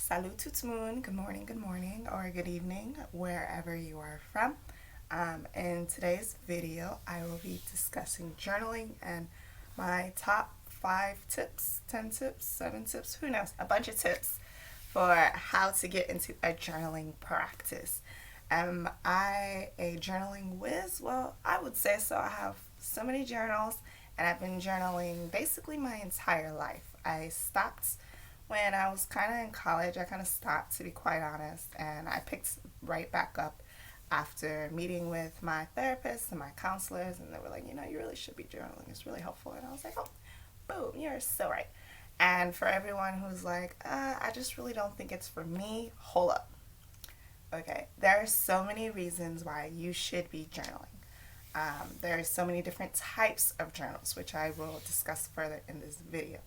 Salut tout le monde, good morning, or good evening, wherever you are from. In today's video, I will be discussing journaling and my top 5 tips, 10 tips, 7 tips, who knows, a bunch of tips for how to get into a journaling practice. Am I a journaling whiz? Well, I would say so. I have so many journals, and I've been journaling basically my entire life. I stopped when I was kind of in college. I kind of stopped, to be quite honest, and I picked right back up after meeting with my therapist and my counselors, and they were like, you really should be journaling. It's really helpful. And I was like, oh, boom, you're so right. And for everyone who's like, I just really don't think it's for me, hold up. Okay, there are so many reasons why you should be journaling. There are so many different types of journals, which I will discuss further in this video.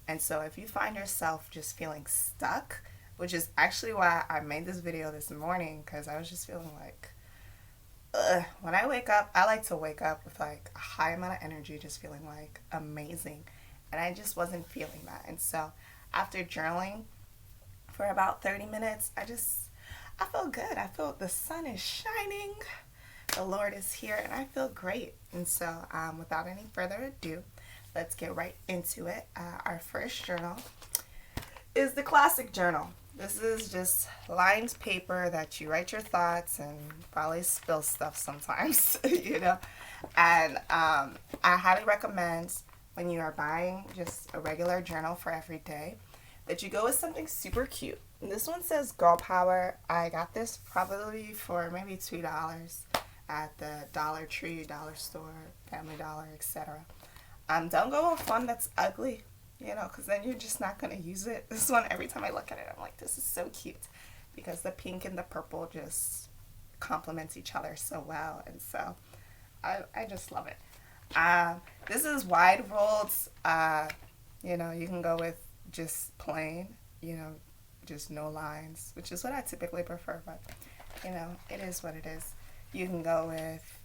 And so if you find yourself just feeling stuck, which is actually why I made this video this morning, because I was just feeling like, when I wake up, I like to wake up with like a high amount of energy, just feeling like amazing. And I just wasn't feeling that. And so after journaling for about 30 minutes, I feel good. I feel the sun is shining. The Lord is here, and I feel great. And so without any further ado, let's get right into it. Our first journal is the classic journal. This is just lined paper that you write your thoughts and probably spill stuff sometimes, And I highly recommend when you are buying just a regular journal for every day that you go with something super cute. And this one says Girl Power. I got this probably for maybe $2 at the Dollar Tree, Dollar Store, Family Dollar, etc. Don't go with one that's ugly, because then you're just not going to use it. This one, every time I look at it, I'm like, this is so cute, because the pink and the purple just complement each other so well, and so I just love it. This is wide rolled. You can go with just plain, just no lines, which is what I typically prefer, but, it is what it is. You can go with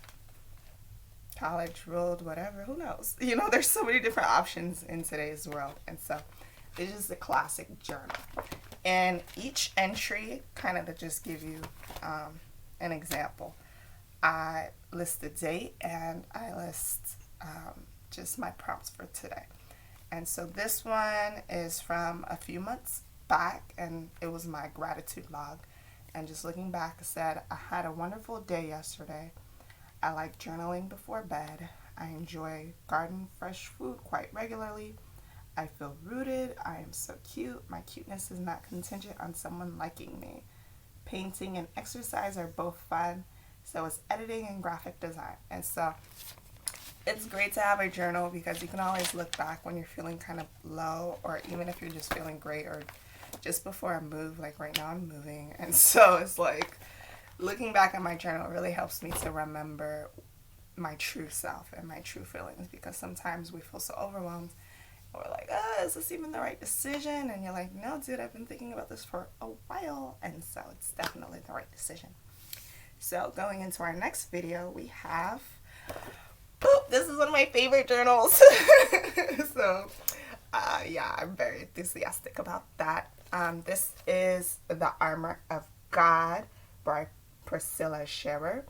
college ruled, whatever, who knows? There's so many different options in today's world. And so this is the classic journal. And each entry, kind of to just give you an example, I list the date and I list just my prompts for today. And so this one is from a few months back, and it was my gratitude log. And just looking back, I said, I had a wonderful day yesterday. I like journaling before bed. I enjoy garden fresh food quite regularly. I feel rooted. I am so cute. My cuteness is not contingent on someone liking me. Painting and exercise are both fun. So is editing and graphic design. And so it's great to have a journal because you can always look back when you're feeling kind of low, or even if you're just feeling great, or just before I move. Like right now I'm moving. And so it's like, looking back at my journal really helps me to remember my true self and my true feelings, because sometimes we feel so overwhelmed and we're like, is this even the right decision? And you're like, no, dude, I've been thinking about this for a while, and so it's definitely the right decision. So going into our next video, we have, this is one of my favorite journals. So I'm very enthusiastic about that. This is The Armor of God by Priscilla Scherer.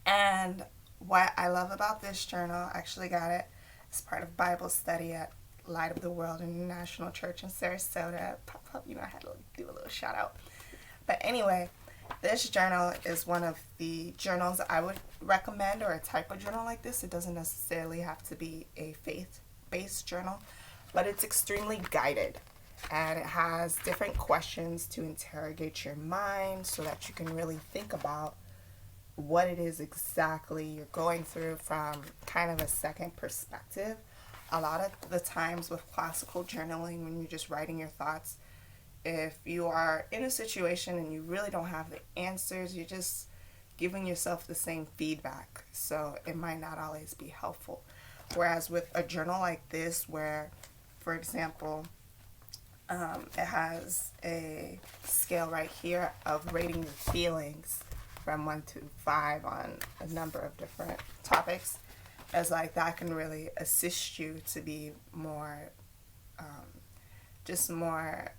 And what I love about this journal, I actually got it as part of Bible study at Light of the World International Church in Sarasota. Pop up, I had to do a little shout out. But anyway, this journal is one of the journals I would recommend, or a type of journal like this. It doesn't necessarily have to be a faith-based journal, but it's extremely guided. And it has different questions to interrogate your mind so that you can really think about what it is exactly you're going through from kind of a second perspective. A lot of the times with classical journaling, when you're just writing your thoughts, if you are in a situation and you really don't have the answers, you're just giving yourself the same feedback. So it might not always be helpful. Whereas with a journal like this, where, for example, it has a scale right here of rating your feelings from 1 to 5 on a number of different topics. As like that can really assist you to be more, just more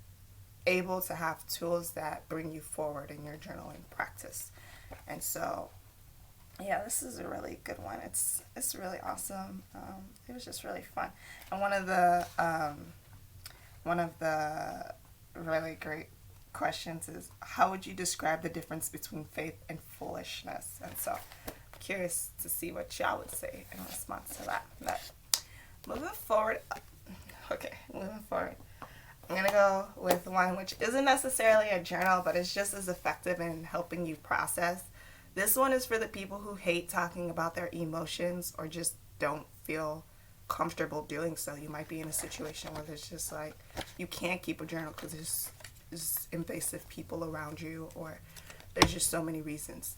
able to have tools that bring you forward in your journaling practice. And so, yeah, this is a really good one. It's really awesome. It was just really fun. And one of the really great questions is, how would you describe the difference between faith and foolishness? And so, I'm curious to see what y'all would say in response to that. But moving forward, I'm going to go with one which isn't necessarily a journal, but it's just as effective in helping you process. This one is for the people who hate talking about their emotions or just don't feel comfortable doing so. You might be in a situation where there's just like, you can't keep a journal because there's invasive people around you, or there's just so many reasons.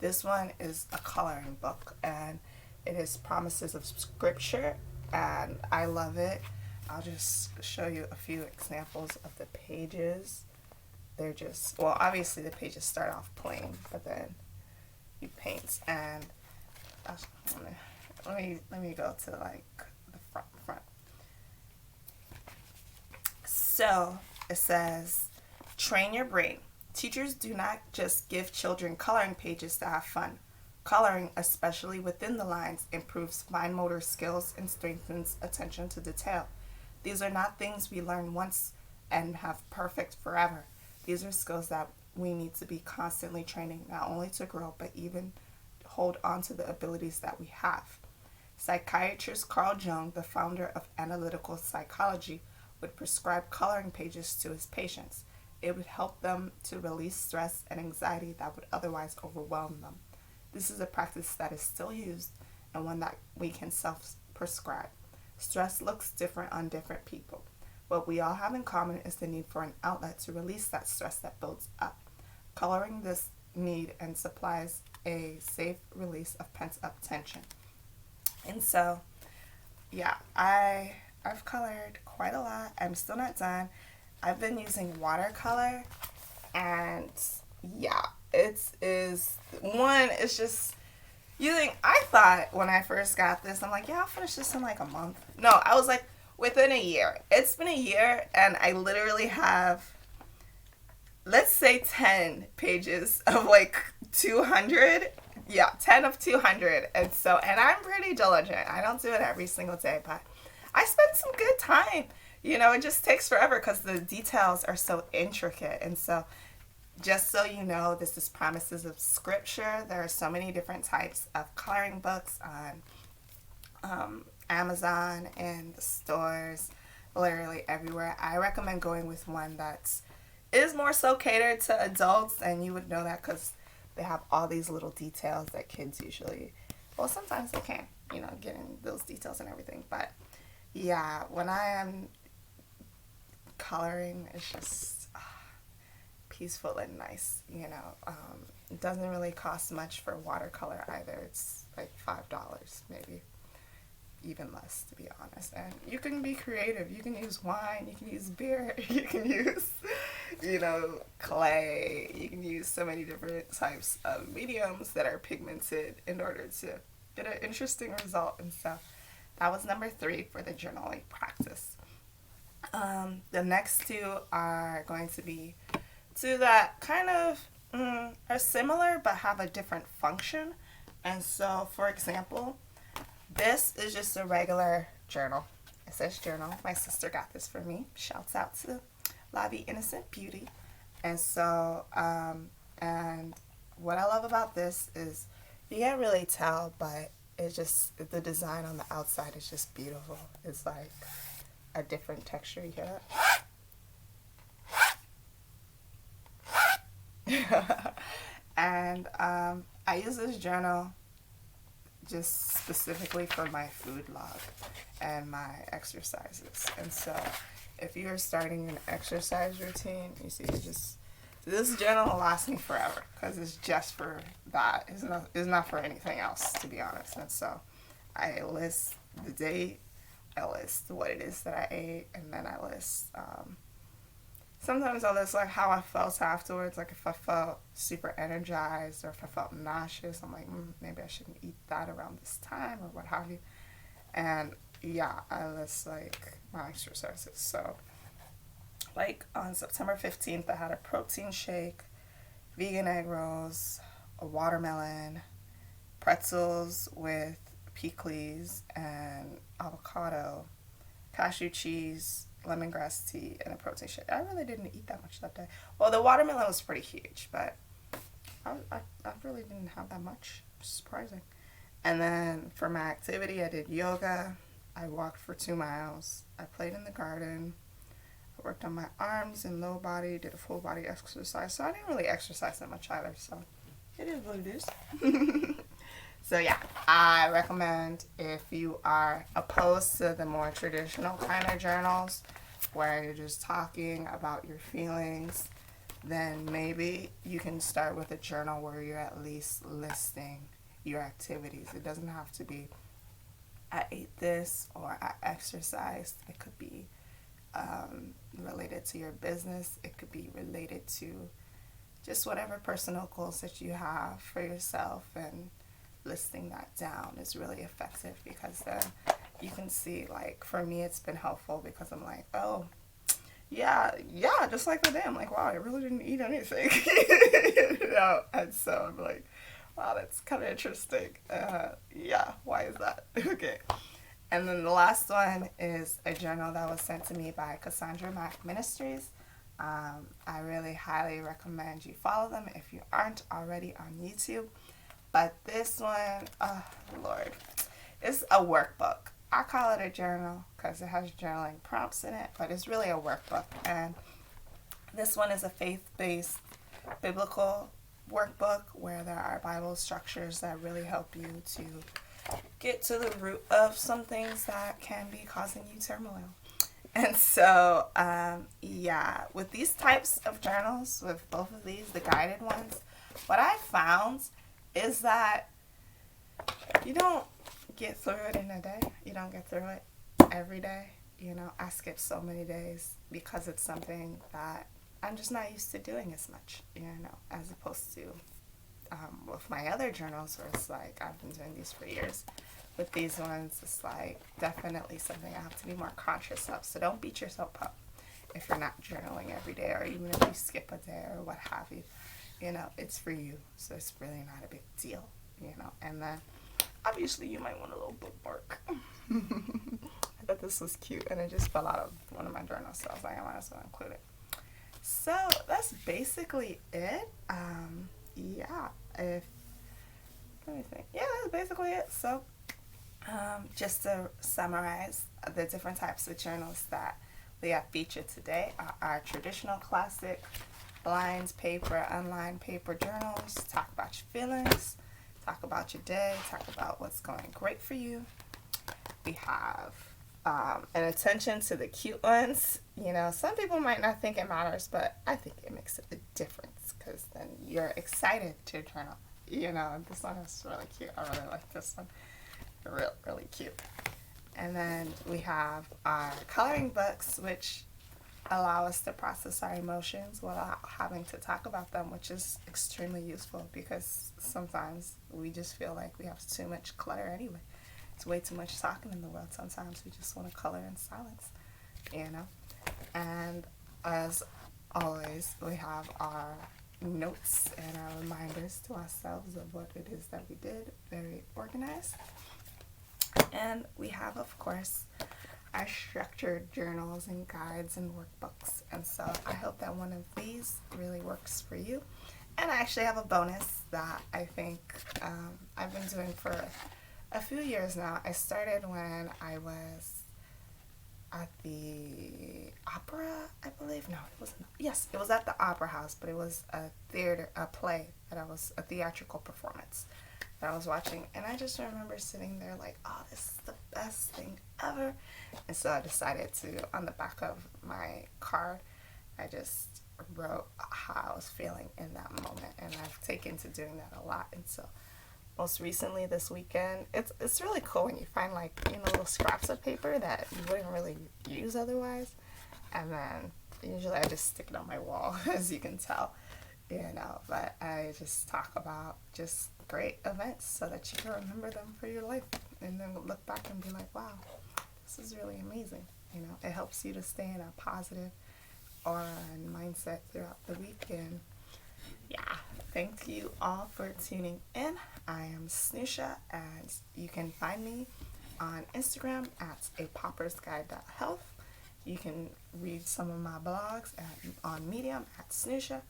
This one is a coloring book, and it is Promises of Scripture, and I love it. I'll just show you a few examples of the pages. They're just, well, obviously the pages start off plain, but then you paint, and let me go to like the front. So it says, train your brain. Teachers do not just give children coloring pages to have fun. Coloring, especially within the lines, improves fine motor skills and strengthens attention to detail. These are not things we learn once and have perfect forever. These are skills that we need to be constantly training, not only to grow, but even hold on to the abilities that we have. Psychiatrist Carl Jung, the founder of analytical psychology, would prescribe coloring pages to his patients. It would help them to release stress and anxiety that would otherwise overwhelm them. This is a practice that is still used and one that we can self-prescribe. Stress looks different on different people. What we all have in common is the need for an outlet to release that stress that builds up. Coloring this need and supplies a safe release of pent-up tension. And so, yeah, I've colored quite a lot. I'm still not done. I've been using watercolor, and yeah, it's just I thought when I first got this, I'm like, yeah, I'll finish this in like a month. No, I was like, within a year. It's been a year, and I literally have, let's say 10 pages of like 200. Yeah, 10 of 200. And I'm pretty diligent. I don't do it every single day, but I spend some good time. It just takes forever because the details are so intricate. And so, just so you know, this is Promises of Scripture. There are so many different types of coloring books on Amazon and the stores, literally everywhere. I recommend going with one that is more so catered to adults, and you would know that because they have all these little details that kids usually, well, sometimes they can, get in those details and everything. But yeah, when I am coloring, it's just peaceful and nice. It doesn't really cost much for watercolor either. It's like $5, maybe even less, to be honest. And you can be creative. You can use wine, you can use beer, you can use clay. You can use so many different types of mediums that are pigmented in order to get an interesting result. And so that was number 3 for the journaling practice. The next 2 are going to be 2 that kind of are similar but have a different function. And so, for example, this is just a regular journal. It says journal. My sister got this for me. Shouts out to La Vie Innocent Beauty. And so, and what I love about this is you can't really tell, but it's just, the design on the outside is just beautiful. It's like a different texture. You hear that? And I use this journal just specifically for my food log and my exercises. And so if you're starting an exercise routine, you see, this journal will last me forever because it's just for that. It's not for anything else, to be honest. And so I list the date, I list what it is that I ate, and then I list, sometimes I'll list like how I felt afterwards, like if I felt super energized or if I felt nauseous. I'm like, maybe I shouldn't eat that around this time or what have you. And yeah, I list like my exercises. So Like on September 15th, I had a protein shake, vegan egg rolls, a watermelon, pretzels with pickles and avocado, cashew cheese, lemongrass tea, and a protein shake. I really didn't eat that much that day. Well, the watermelon was pretty huge, but I really didn't have that much. Surprising. And then for my activity, I did yoga. I walked for 2 miles. I played in the garden. I worked on my arms and lower body, did a full body exercise. So I didn't really exercise that much either. So it is what it is. So yeah, I recommend if you are opposed to the more traditional kind of journals where you're just talking about your feelings, then maybe you can start with a journal where you're at least listing your activities. It doesn't have to be, I ate this or I exercised. It could be related to your business. It could be related to just whatever personal goals that you have for yourself, and listing that down is really effective because then you can see, like, for me it's been helpful because I'm like, oh yeah, just like the day I'm like, wow, I really didn't eat anything. And so I'm like, wow, that's kind of interesting. Yeah, why is that? Okay. And then the last one is a journal that was sent to me by Cassandra Mack Ministries. I really highly recommend you follow them if you aren't already on YouTube. But this one, oh Lord, it's a workbook. I call it a journal because it has journaling prompts in it, but it's really a workbook. And this one is a faith-based biblical workbook where there are Bible structures that really help you to get to the root of some things that can be causing you turmoil. And so, yeah, with these types of journals, with both of these, the guided ones, what I found is that you don't get through it in a day. You don't get through it every day. You know, I skip so many days because it's something that I'm just not used to doing as much, you know, as opposed to with my other journals where it's like I've been doing these for years. With these ones, it's like definitely something I have to be more conscious of. So don't beat yourself up if you're not journaling every day, or even if you skip a day or what have you. You know, it's for you, so it's really not a big deal, you know. And then obviously you might want a little bookmark. I thought this was cute and it just fell out of one of my journals, so I was like, I might as well include it. So that's basically it. Yeah, let me think. Yeah, that's basically it. So just to summarize, the different types of journals that we have featured today are our traditional classic lines, paper, unlined paper journals. Talk about your feelings, talk about your day, talk about what's going great for you. We have an attention to the cute ones. You know, some people might not think it matters, but I think it makes a difference because then you're excited to journal. You know, this one is really cute. I really like this one. Really cute. And then we have our coloring books, which allow us to process our emotions without having to talk about them, which is extremely useful because sometimes we just feel like we have too much clutter anyway. It's way too much talking in the world. Sometimes we just want to color in silence, you know. And as always, we have our notes and our reminders to ourselves of what it is that we did, very organized. And we have, of course, our structured journals and guides and workbooks. And so I hope that one of these really works for you. And I actually have a bonus that I think I've been doing for a few years now. I started when I was at the opera, I believe. No, it wasn't. Yes, it was at the Opera House, but it was a play a theatrical performance that I was watching. And I just remember sitting there like, oh, this is the best thing ever. And so I decided to, on the back of my card, I just wrote how I was feeling in that moment. And I've taken to doing that a lot. And so most recently this weekend, it's really cool when you find, like, you know, little scraps of paper that you wouldn't really use otherwise. And then usually I just stick it on my wall, as you can tell, you know. But I just talk about just great events so that you can remember them for your life. And then look back and be like, wow, this is really amazing. You know, it helps you to stay in a positive aura and mindset throughout the week. And yeah, thank you all for tuning in. I am Snoosha, and you can find me on Instagram at apoppersguide.health. You can read some of my blogs on Medium at Snoosha.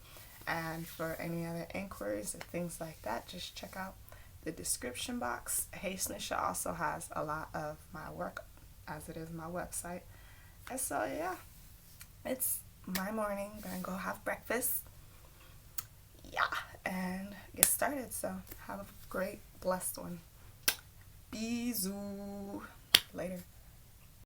And for any other inquiries or things like that, just check out the description box. Hey Snoosha also has a lot of my work, as it is my website. And so yeah, it's my morning. I'm gonna go have breakfast. Yeah, and get started. So have a great, blessed one. Bisous. Later.